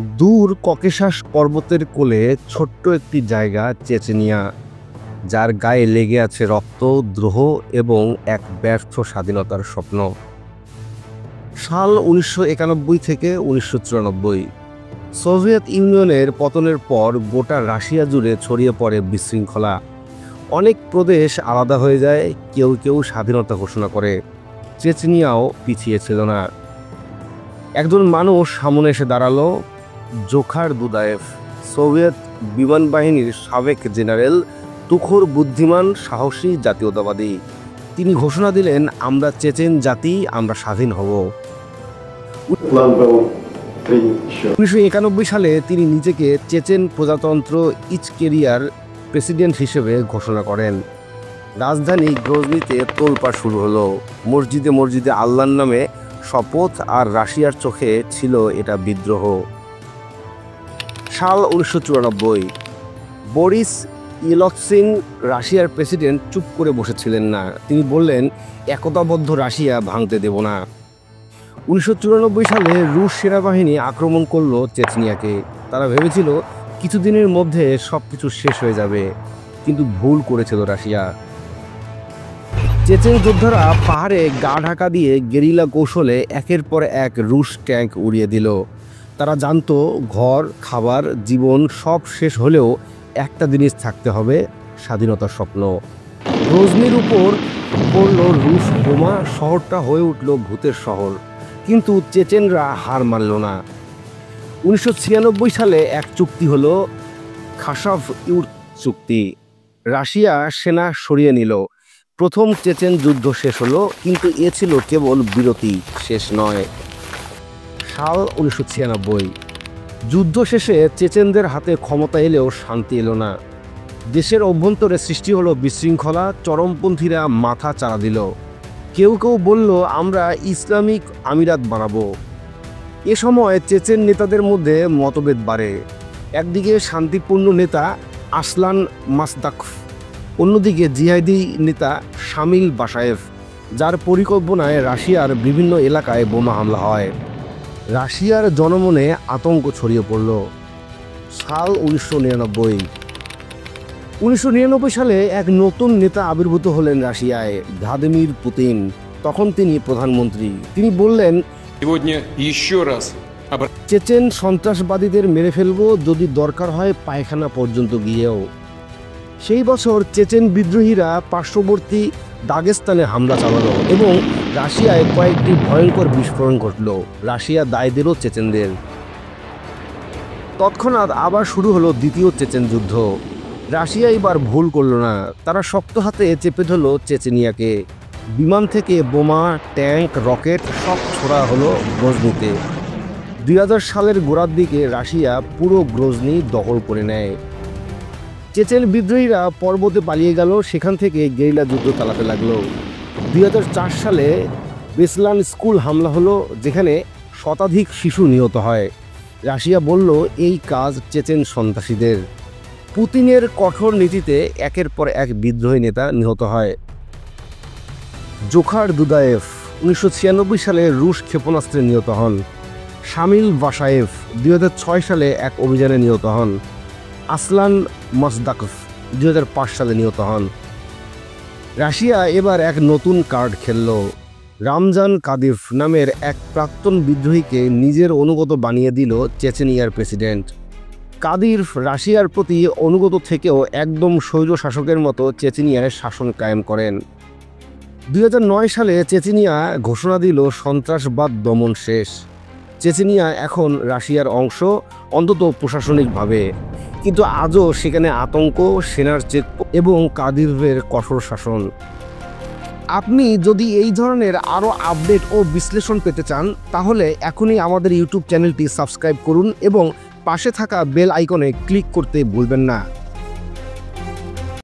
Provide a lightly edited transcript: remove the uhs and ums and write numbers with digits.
দূর ককেশাস পর্বতের কোলে ছোট্ট একটি জায়গা চেচেনিয়া, যার গায়ে লেগে আছে রক্ত, দ্রোহ এবং এক ব্যর্থ স্বাধীনতার স্বপ্ন। সাল 1991 থেকে 1994। সোভিয়েত ইউনিয়নের পতনের পর গোটা রাশিয়া জুড়ে ছড়িয়ে পড়ে বিশৃঙ্খলা। অনেক প্রদেশ আলাদা হয়ে যায়, কেউ কেউ স্বাধীনতা ঘোষণা করে। চেচনিয়াও পিছিয়ে ছিল না। একজন মানুষ সামনে এসে দাঁড়ালো, জোখার দুদায়েভ, সোভিয়েত বিমান বাহিনীর সাবেক জেনারেল, তুখোর বুদ্ধিমান, সাহসী জাতীয়তাবাদী। তিনি ঘোষণা দিলেন, আমরা চেচেন জাতি, আমরা স্বাধীন হব। 1991 সালে তিনি নিজেকে চেচেন প্রজাতন্ত্র ইচকেরিয়ার প্রেসিডেন্ট হিসেবে ঘোষণা করেন। রাজধানী গ্রোজনিতে তোলপাড় শুরু হলো। মসজিদে মসজিদে আল্লাহর নামে শপথ, আর রাশিয়ার চোখে ছিল এটা বিদ্রোহ। সাল 1994। বরিস ইলৎসিন, রাশিয়ার প্রেসিডেন্ট, চুপ করে বসেছিলেন না। তিনি বললেন, একতাবদ্ধ রাশিয়া ভাঙতে দেব না। 1994 সালে রুশ সেনাবাহিনী আক্রমণ করলো চেচনিয়াকে। তারা ভেবেছিল কিছুদিনের মধ্যে সব কিছু শেষ হয়ে যাবে, কিন্তু ভুল করেছিল রাশিয়া। চেচেন যোদ্ধারা পাহাড়ে গা ঢাকা দিয়ে গেরিলা কৌশলে একের পর এক রুশ ট্যাঙ্ক উড়িয়ে দিল। তারা জানতো ঘর, খাবার, জীবন সব শেষ হলেও একটা জিনিস থাকতে হবে, স্বাধীনতার স্বপ্ন। গ্রোজনির উপর পড়ল রুশ বোমা, শহরটা হয়ে উঠল ভূতের শহর। কিন্তু চেচেনরা হার মানল না। 1996 সালে এক চুক্তি হলো, খাসাভ-ইউর্ত চুক্তি। রাশিয়া সেনা সরিয়ে নিল। প্রথম চেচেন যুদ্ধ শেষ হলো, কিন্তু এ ছিল কেবল বিরতি, শেষ নয়। সাল 1996। যুদ্ধ শেষে চেচেনদের হাতে ক্ষমতা এলেও শান্তি এলো না। দেশের অভ্যন্তরে সৃষ্টি হলো বিশৃঙ্খলা, চরমপন্থীরা মাথা চাড়া দিল। কেউ কেউ বলল, আমরা ইসলামিক আমিরাত বানাবো। এ সময় চেচেন নেতাদের মধ্যে মতভেদ বাড়ে। একদিকে শান্তিপূর্ণ নেতা আসলান মাসদাকভ, অন্যদিকে জিহাদি নেতা শামিল বাসায়েভ, যার পরিকল্পনায় রাশিয়ার বিভিন্ন এলাকায় বোমা হামলা হয়। রাশিয়ার জনমনে আতঙ্ক ছড়িয়ে পড়ল। সাল 1999। 1999 সালে এক নতুন নেতা আবির্ভূত হলেন রাশিয়ায়, ভ্লাদিমির পুতিন। তখন তিনি প্রধানমন্ত্রী। তিনি বললেন, চেচেন সন্ত্রাসবাদীদের মেরে ফেলবো, যদি দরকার হয় পায়খানা পর্যন্ত গিয়েও। সেই বছর চেচেন বিদ্রোহীরা পার্শ্ববর্তী দাগেস্তানে হামলা চালালো এবং রাশিয়ায় কয়েকটি ভয়ঙ্কর বিস্ফোরণ ঘটল। রাশিয়া দায় দিল চেচেনদের। তৎক্ষণাৎ আবার শুরু হলো দ্বিতীয় চেচেন যুদ্ধ। রাশিয়া এবার ভুল করল না। তারা শক্ত হাতে চেপে ধরল চেচেনিয়াকে। বিমান থেকে বোমা, ট্যাঙ্ক, রকেট সব ছোড়া হলো গ্রোজনিতে। 2000 সালের গোড়ার দিকে রাশিয়া পুরো গ্রোজনি দখল করে নেয়। চেচেন বিদ্রোহীরা পর্বতে পালিয়ে গেল, সেখান থেকে গেরিলা যুদ্ধ চালাতে লাগলো। 2004 সালে বেসলান স্কুল হামলা হলো, যেখানে শতাধিক শিশু নিহত হয়। রাশিয়া বলল, এই কাজ চেচেন সন্ত্রাসীদের। পুতিনের কঠোর নীতিতে একের পর এক বিদ্রোহী নেতা নিহত হয়। জোখার দুদায়েভ 1996 সালে রুশ ক্ষেপণাস্ত্রে নিহত হন। শামিল বাসায়েভ 2006 সালে এক অভিযানে নিহত হন। আসলান মাসদাকভ 2005 সালে নিহত হন। রাশিয়া এবার এক নতুন কার্ড খেলল। রামজান কাদিভ নামের এক প্রাক্তন বিদ্রোহীকে নিজের অনুগত বানিয়ে দিল চেচেনিয়ার প্রেসিডেন্ট। কাদিভ রাশিয়ার প্রতি অনুগত থেকেও একদম স্বৈর শাসকের মতো চেচেনিয়ায় শাসন কায়েম করেন। 2009 সালে চেচেনিয়া ঘোষণা দিল, সন্ত্রাসবাদ দমন শেষ। চেচেনিয়া এখন রাশিয়ার অংশ, অন্তত প্রশাসনিকভাবে। কিন্তু আজও সেখানে আতঙ্ক, সেনার চেকপোস্ট এবং কাদিভের কঠোর শাসন। আপনি যদি এই ধরনের আরও আপডেট ও বিশ্লেষণ পেতে চান, তাহলে এখনই আমাদের ইউটিউব চ্যানেলটি সাবস্ক্রাইব করুন এবং পাশে থাকা বেল আইকনে ক্লিক করতে ভুলবেন না।